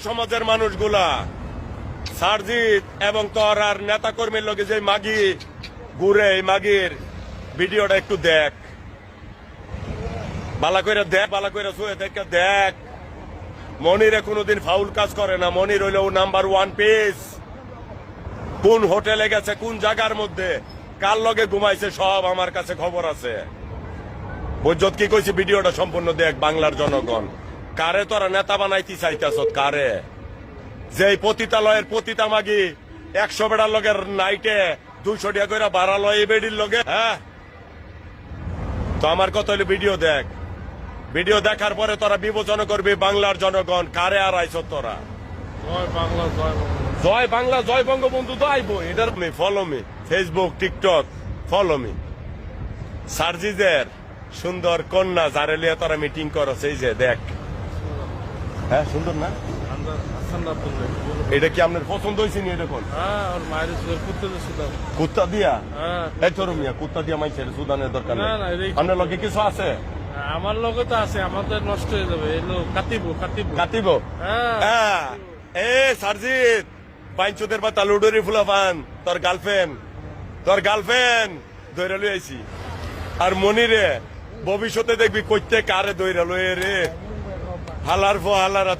সমাজের মানুষগুলা সারজিৎ এবং তোর আর নেতা কর্মীর লগে যে মাগি ঘুরে, এই মাগির ভিডিওটা একটু দেখ, বালা কইরা দেখ, বালা কইরা শুয়ে দেখে দেখ। মনিরে কোনোদিন ফাউল কাজ করে না। মনির হইল নাম্বার 1 পিস। কোন হোটেলে গেছে, কোন জায়গার মধ্যে, কার লগে ঘুমাইছে, সব আমার কাছে খবর আছে। বৈদ্যুৎ কি কইছে, ভিডিওটা সম্পূর্ণ দেখ বাংলার জনগণ। কারে তোরা নেতা বানাইতে চাইতাছ? কারে? যেই পতিতালয়ের পতিতা মাগি 100 বেড়ার লগের নাইটে 200 টাকা করে ভাড়া লয় এই বেডির লগে। হ্যাঁ, তো আমার কথা হইলো ভিডিও দেখ। ভিডিও দেখার পরে তোরা বিবেচনা করবি বাংলার জনগণ কারে আর আইছ তোরা। জয় বাংলা, জয় বাংলা। জয় বাংলা, জয় বঙ্গবন্ধু তো আইবো। এটার follow me Facebook, TikTok, follow me. সার্জিজের সুন্দর কন্যা যারে লিয়ে তোরা মিটিং করো, সেই যে দেখ। হ্যাঁ, সুন্দর না? এটা কি আপনার পছন্দ হয়েছে নি? দেখুন, হ্যাঁ, ওর মায়ের কুত্তে সুদান। কুত্তা দিয়া? হ্যাঁ, এই তোর মিয়া কুত্তা দিয়া মাইছে সুদানের দরকার না, নেই। না, এটাই- আপনার লগে কিছু আছে? আমার লগে তো আছে, আমাদের নষ্ট হয়ে যাবে। এলো কাটিব কাটিব। কাটিব? হ্যাঁ, হ্যাঁ। এ সার্জিৎ, বাইনচুদের বা তালুডরি ফুলাফান, তোর গার্লফ্রেন্ড দৈরা লই আইছি। আর মনিরে ভবিষ্যতে দেখবি কইতে কারে দৈরা লই রে। হালার ফো হালারা।